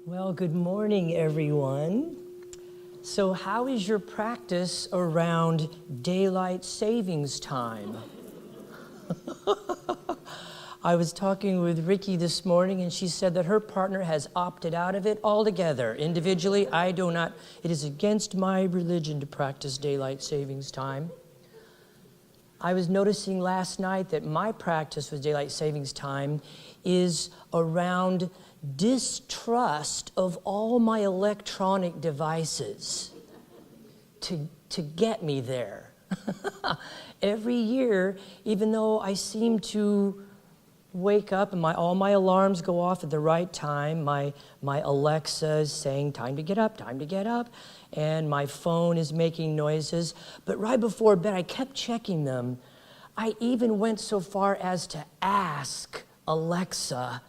Well, good morning, everyone. So how is your practice around daylight savings time? I was talking with Ricky this morning, and she said that her partner has opted out of it altogether. Individually, I do not. It is against my religion to practice daylight savings time. I was noticing last night that my practice with daylight savings time is around distrust of all my electronic devices to get me there. Every year, even though I seem to wake up and all my alarms go off at the right time, my Alexa is saying, time to get up, and my phone is making noises, but right before bed, I kept checking them. I even went so far as to ask Alexa,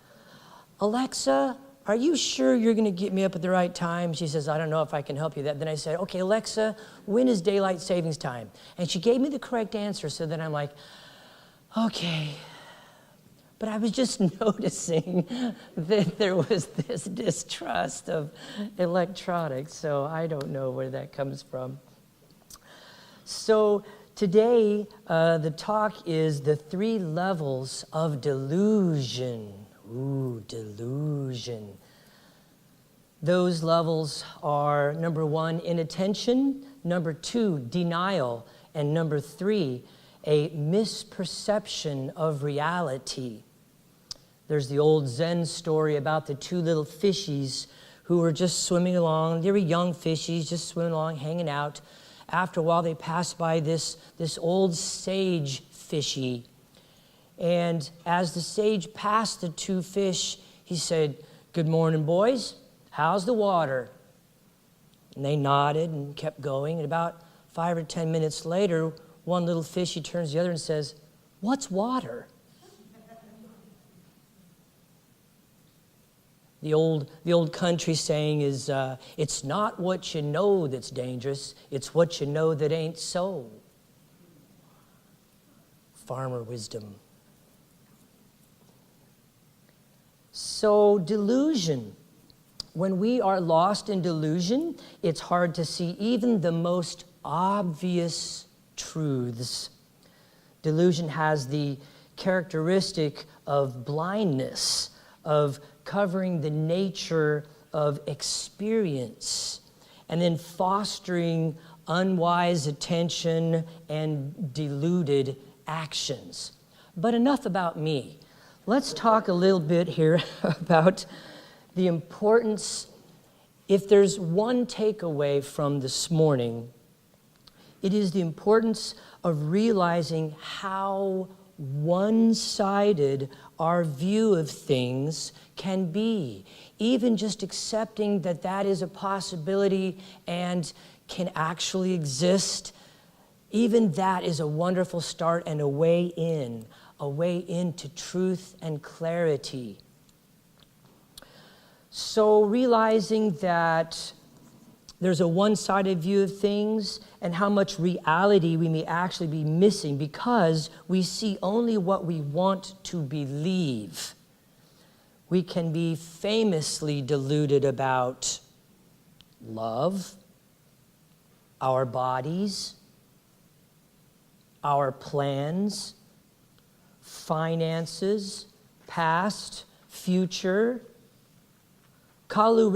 are you sure you're going to get me up at the right time? She says, I don't know if I can help you that. Then I said, okay, Alexa, when is daylight savings time? And she gave me the correct answer, so then I'm like, okay. But I was just noticing that there was this distrust of electronics, so I don't know where that comes from. So today, the talk is the 3 levels of delusion. Ooh, delusion. Those levels are number 1, inattention, number 2, denial, and number 3, a misperception of reality. There's the old Zen story about the 2 little fishies who were just swimming along. They were young fishies, just swimming along, hanging out. After a while, they passed by this old sage fishy. And as the sage passed the 2 fish, he said, good morning, boys. How's the water? And they nodded and kept going. And about 5 or 10 minutes later, one little fishy turns to the other and says, what's water? The old country saying is, it's not what you know that's dangerous, it's what you know that ain't so. Farmer wisdom. So delusion. When we are lost in delusion, it's hard to see even the most obvious truths. Delusion has the characteristic of blindness, of covering the nature of experience, and then fostering unwise attention and deluded actions. But enough about me. Let's talk a little bit here about the importance. If there's one takeaway from this morning, it is the importance of realizing how one-sided our view of things can be. Even just accepting that that is a possibility and can actually exist, even that is a wonderful start and a way into truth and clarity. So realizing that there's a one-sided view of things and how much reality we may actually be missing because we see only what we want to believe. We can be famously deluded about love, our bodies, our plans, finances, past, future. Kalu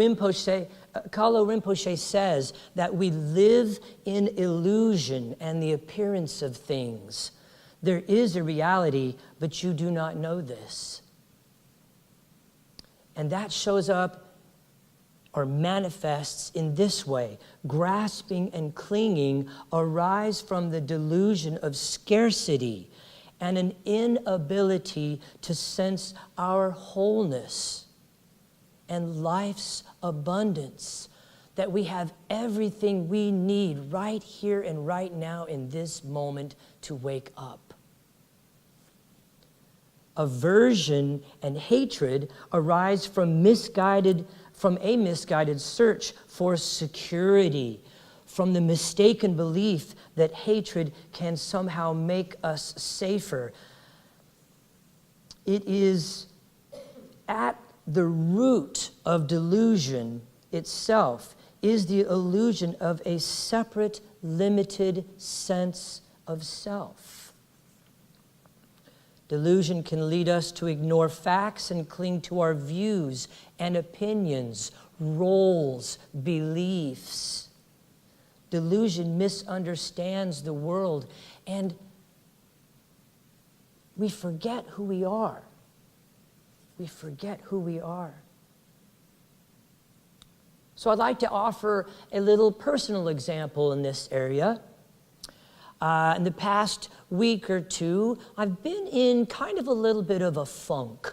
Rinpoche says that we live in illusion and the appearance of things. There is a reality, but you do not know this. And that shows up or manifests in this way. Grasping and clinging arise from the delusion of scarcity and an inability to sense our wholeness and life's abundance, that we have everything we need right here and right now in this moment to wake up. Aversion and hatred arise from a misguided search for security, from the mistaken belief that hatred can somehow make us safer. It is at the root of delusion itself is the illusion of a separate, limited sense of self. Delusion can lead us to ignore facts and cling to our views and opinions, roles, beliefs. Delusion misunderstands the world, and we forget who we are. We forget who we are. So I'd like to offer a little personal example in this area. In the past week or two, I've been in kind of a little bit of a funk.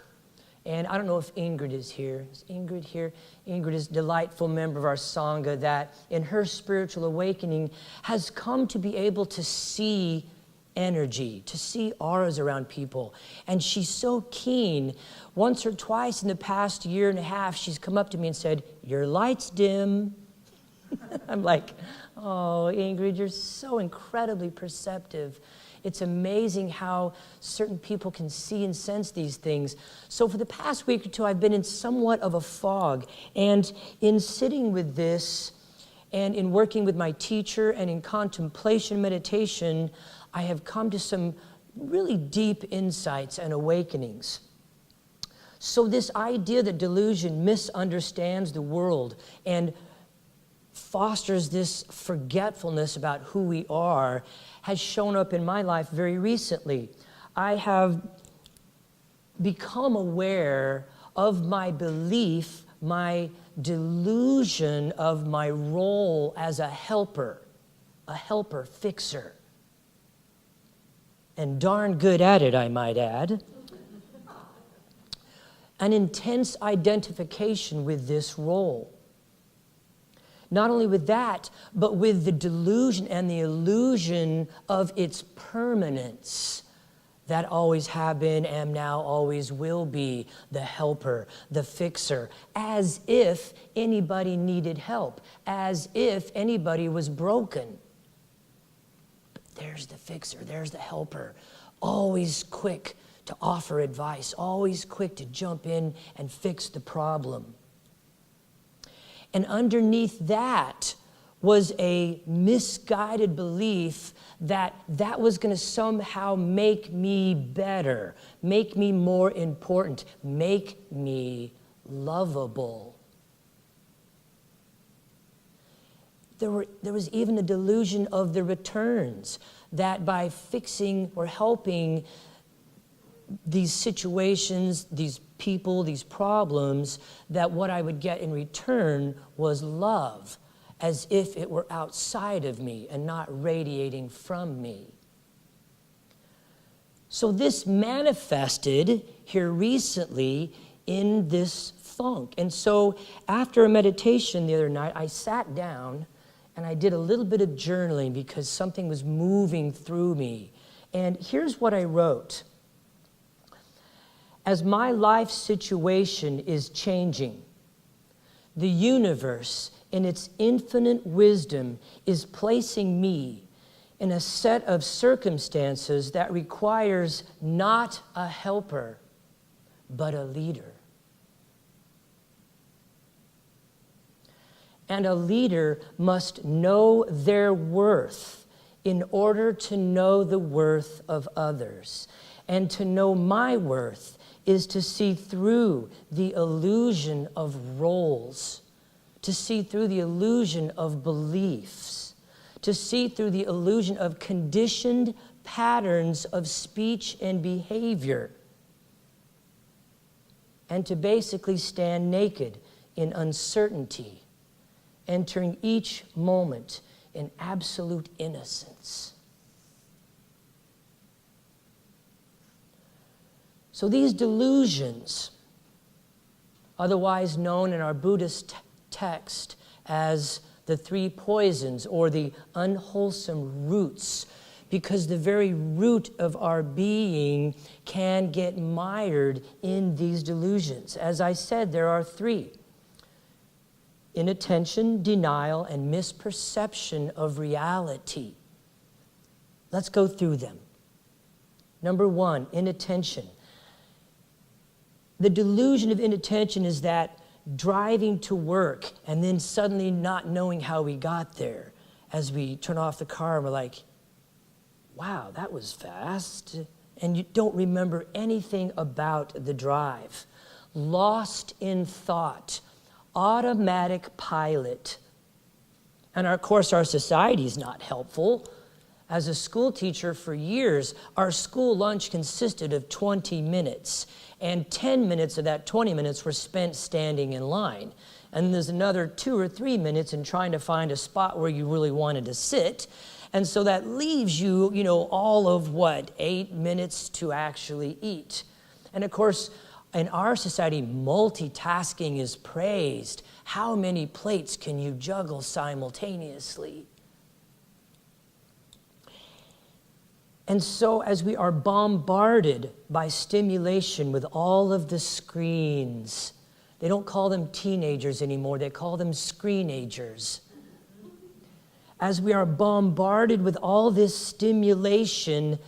And I don't know if Ingrid is here. Is Ingrid here? Ingrid is a delightful member of our Sangha that in her spiritual awakening has come to be able to see energy, to see auras around people. And she's so keen. Once or twice in the past year and a half, she's come up to me and said, "Your light's dim." I'm like, "Oh, Ingrid, you're so incredibly perceptive. It's amazing how certain people can see and sense these things." So for the past week or two, I've been in somewhat of a fog. And in sitting with this and in working with my teacher and in contemplation meditation, I have come to some really deep insights and awakenings. So this idea that delusion misunderstands the world and fosters this forgetfulness about who we are has shown up in my life very recently. I have become aware of my belief, my delusion of my role as a helper fixer. And darn good at it, I might add. An intense identification with this role. Not only with that, but with the delusion and the illusion of its permanence. That always have been, am now, always will be the helper, the fixer, as if anybody needed help, as if anybody was broken. But there's the fixer, there's the helper, always quick to offer advice, always quick to jump in and fix the problem. And underneath that was a misguided belief that that was going to somehow make me better, make me more important, make me lovable. There was even a delusion of the returns, that by fixing or helping these situations, these people, these problems, that what I would get in return was love, as if it were outside of me and not radiating from me. So this manifested here recently in this funk. And so after a meditation the other night, I sat down and I did a little bit of journaling because something was moving through me. And here's what I wrote. As my life situation is changing, the universe, in its infinite wisdom, is placing me in a set of circumstances that requires not a helper, but a leader. And a leader must know their worth in order to know the worth of others. And to know my worth is to see through the illusion of roles, to see through the illusion of beliefs, to see through the illusion of conditioned patterns of speech and behavior, and to basically stand naked in uncertainty, entering each moment in absolute innocence. So these delusions, otherwise known in our Buddhist text as the three poisons or the unwholesome roots, because the very root of our being can get mired in these delusions. As I said, there are three: inattention, denial, and misperception of reality. Let's go through them. Number one, inattention. The delusion of inattention is that driving to work and then suddenly not knowing how we got there. As we turn off the car and we're like, wow, that was fast. And you don't remember anything about the drive. Lost in thought, automatic pilot. And of course, our society is not helpful. As a school teacher for years, our school lunch consisted of 20 minutes, and 10 minutes of that 20 minutes were spent standing in line. And there's another 2 or 3 minutes in trying to find a spot where you really wanted to sit. And so that leaves you, all of 8 minutes to actually eat. And of course, in our society, multitasking is praised. How many plates can you juggle simultaneously? And so as we are bombarded by stimulation with all of the screens, they don't call them teenagers anymore, they call them screenagers. As we are bombarded with all this stimulation,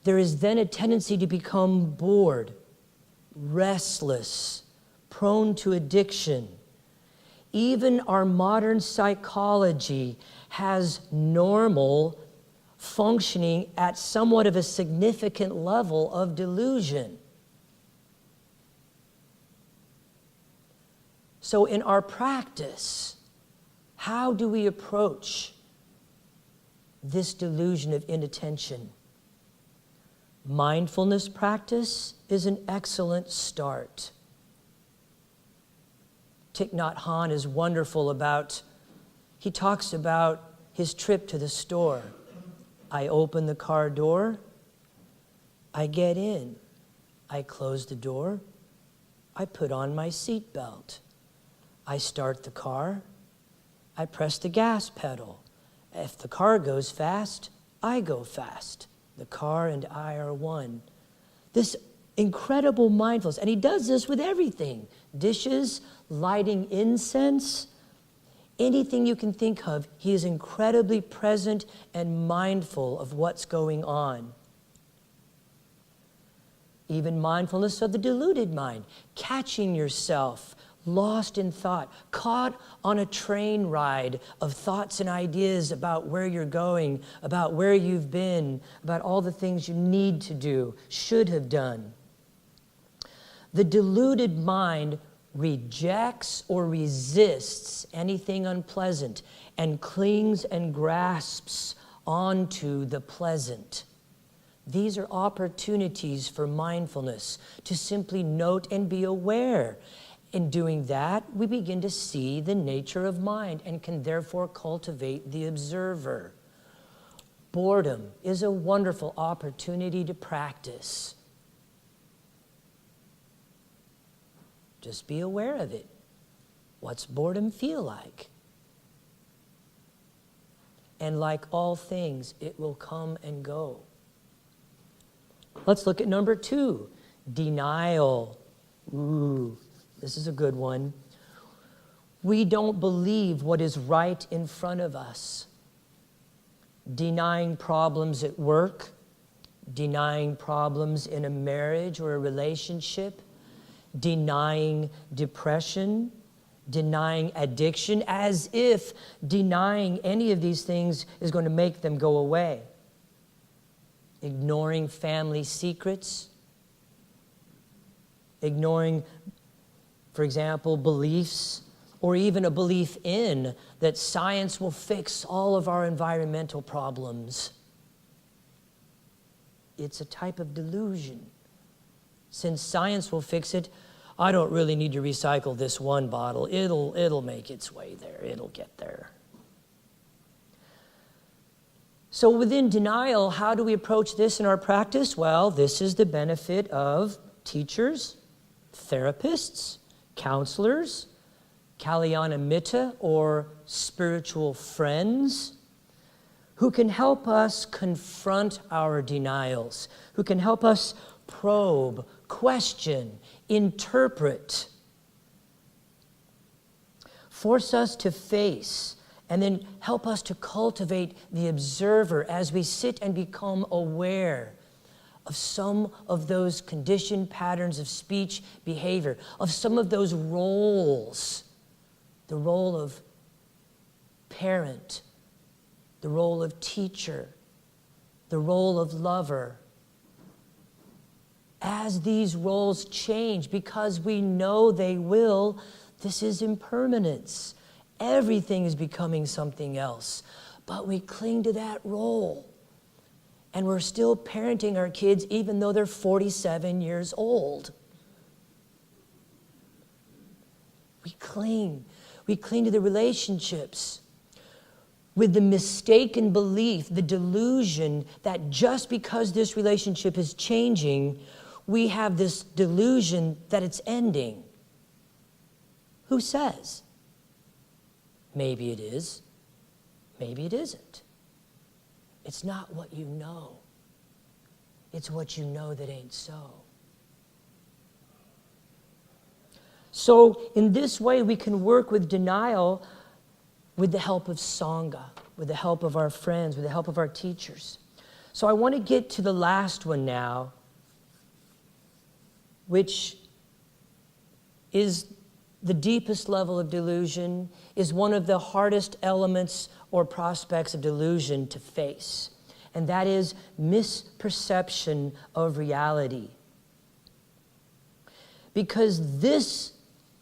there is then a tendency to become bored, restless, prone to addiction. Even our modern psychology has normal functioning at somewhat of a significant level of delusion. So in our practice, how do we approach this delusion of inattention? Mindfulness practice is an excellent start. Thich Nhat Hanh is wonderful he talks about his trip to the store. I open the car door, I get in, I close the door, I put on my seatbelt, I start the car, I press the gas pedal. If the car goes fast, I go fast. The car and I are one. This incredible mindfulness, and he does this with everything. Dishes, lighting incense, anything you can think of, he is incredibly present and mindful of what's going on. Even mindfulness of the deluded mind, catching yourself lost in thought, caught on a train ride of thoughts and ideas about where you're going, about where you've been, about all the things you need to do, should have done. The deluded mind rejects or resists anything unpleasant and clings and grasps onto the pleasant. These are opportunities for mindfulness, to simply note and be aware. In doing that, we begin to see the nature of mind and can therefore cultivate the observer. Boredom is a wonderful opportunity to practice. Just be aware of it. What's boredom feel like? And like all things, it will come and go. Let's look at number 2, denial. Ooh, this is a good one. We don't believe what is right in front of us. Denying problems at work, denying problems in a marriage or a relationship, denying depression, denying addiction, as if denying any of these things is going to make them go away. Ignoring family secrets, ignoring, for example, beliefs, or even a belief in that science will fix all of our environmental problems. It's a type of delusion. Since science will fix it, I don't really need to recycle this one bottle. It'll make its way there. It'll get there. So within denial, how do we approach this in our practice? Well, this is the benefit of teachers, therapists, counselors, Kalyana Mitta, or spiritual friends, who can help us confront our denials, who can help us probe, question, interpret, force us to face, and then help us to cultivate the observer as we sit and become aware of some of those conditioned patterns of speech behavior, of some of those roles, the role of parent, the role of teacher, the role of lover. As these roles change, because we know they will, this is impermanence. Everything is becoming something else, but we cling to that role. And we're still parenting our kids even though they're 47 years old. We cling to the relationships with the mistaken belief, the delusion that just because this relationship is changing, we have this delusion that it's ending. Who says? Maybe it is, maybe it isn't. It's not what you know. It's what you know that ain't so. So in this way, we can work with denial with the help of Sangha, with the help of our friends, with the help of our teachers. So I want to get to the last one now, which is the deepest level of delusion, is one of the hardest elements or prospects of delusion to face. And that is misperception of reality. Because this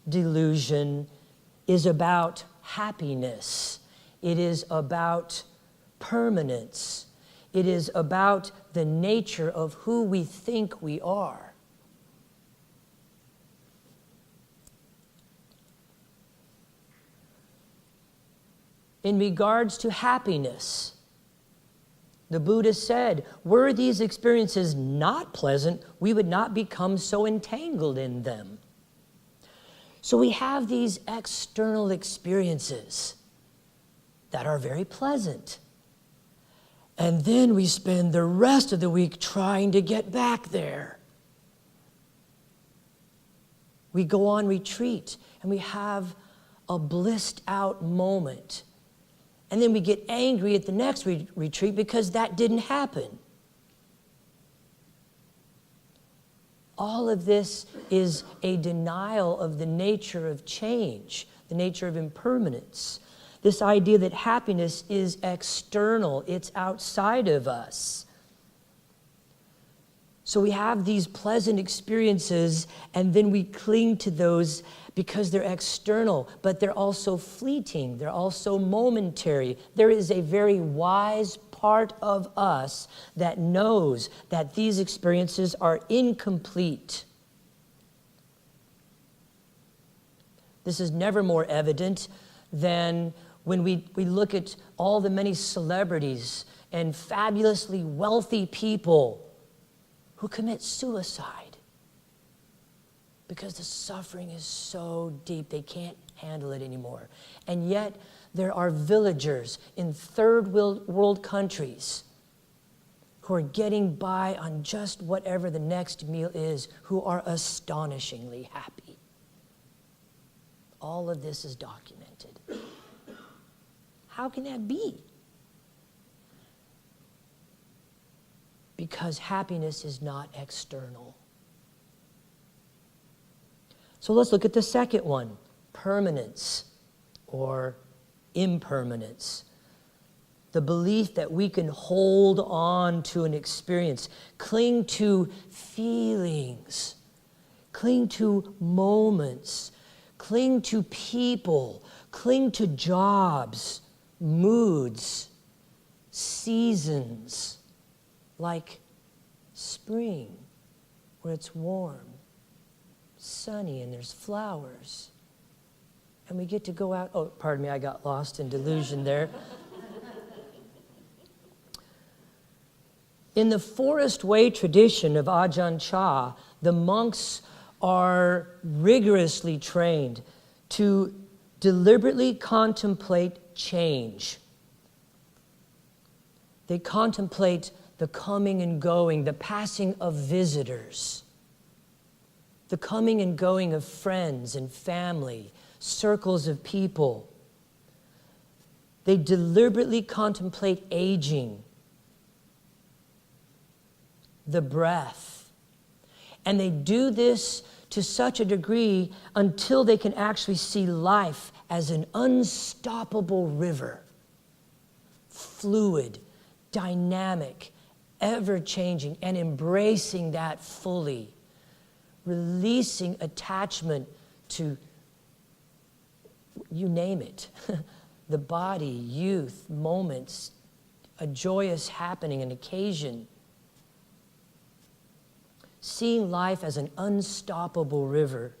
delusion is about happiness. It is about permanence. It is about the nature of who we think we are. In regards to happiness, the Buddha said, were these experiences not pleasant, we would not become so entangled in them. So we have these external experiences that are very pleasant. And then we spend the rest of the week trying to get back there. We go on retreat and we have a blissed out moment. And then we get angry at the next retreat because that didn't happen. All of this is a denial of the nature of change, the nature of impermanence. This idea that happiness is external, it's outside of us. So we have these pleasant experiences, and then we cling to those because they're external, but they're also fleeting, they're also momentary. There is a very wise part of us that knows that these experiences are incomplete. This is never more evident than when we look at all the many celebrities and fabulously wealthy people who commit suicide because the suffering is so deep they can't handle it anymore. And yet there are villagers in third world countries who are getting by on just whatever the next meal is, who are astonishingly happy. All of this is documented. How can that be? Because happiness is not external. So let's look at the second one, permanence or impermanence. The belief that we can hold on to an experience, cling to feelings, cling to moments, cling to people, cling to jobs, moods, seasons, like spring, where it's warm, sunny, and there's flowers. And we get to go out. Oh, pardon me, I got lost in delusion there. In the forest way tradition of Ajahn Chah, the monks are rigorously trained to deliberately contemplate change. They contemplate the coming and going, the passing of visitors, the coming and going of friends and family, circles of people. They deliberately contemplate aging. the breath. And they do this to such a degree until they can actually see life as an unstoppable river, fluid, dynamic, ever-changing, and embracing that fully, releasing attachment to, you name it, the body, youth, moments, a joyous happening, an occasion. Seeing life as an unstoppable river.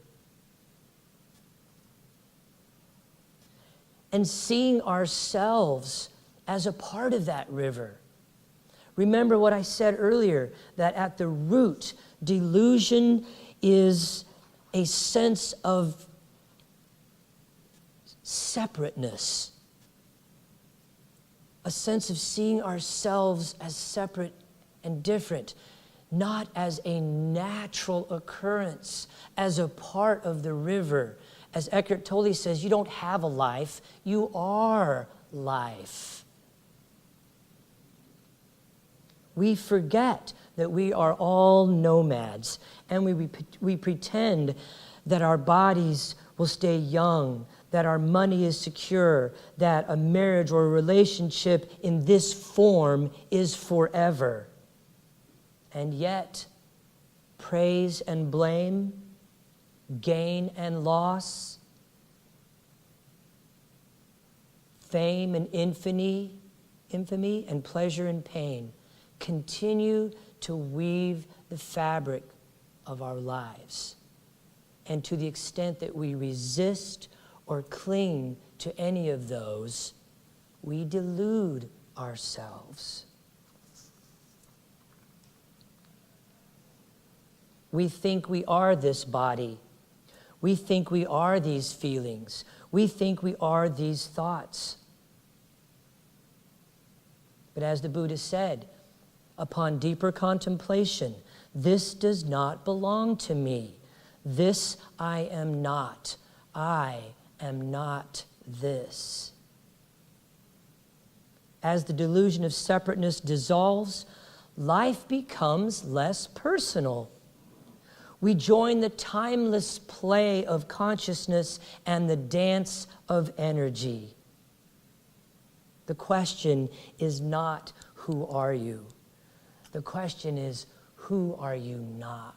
And seeing ourselves as a part of that river. Remember what I said earlier, that at the root, delusion is a sense of separateness, a sense of seeing ourselves as separate and different, not as a natural occurrence, as a part of the river. As Eckhart Tolle says, you don't have a life, you are life. We forget that we are all nomads, and we pretend that our bodies will stay young, that our money is secure, that a marriage or a relationship in this form is forever. And yet, praise and blame, gain and loss, fame and infamy, and pleasure and pain continue to weave the fabric of our lives. And to the extent that we resist or cling to any of those, we delude ourselves. We think we are this body. We think we are these feelings. We think we are these thoughts. But as the Buddha said, upon deeper contemplation, this does not belong to me. This I am not. I am not this. As the delusion of separateness dissolves, life becomes less personal. We join the timeless play of consciousness and the dance of energy. The question is not, who are you? The question is, who are you not?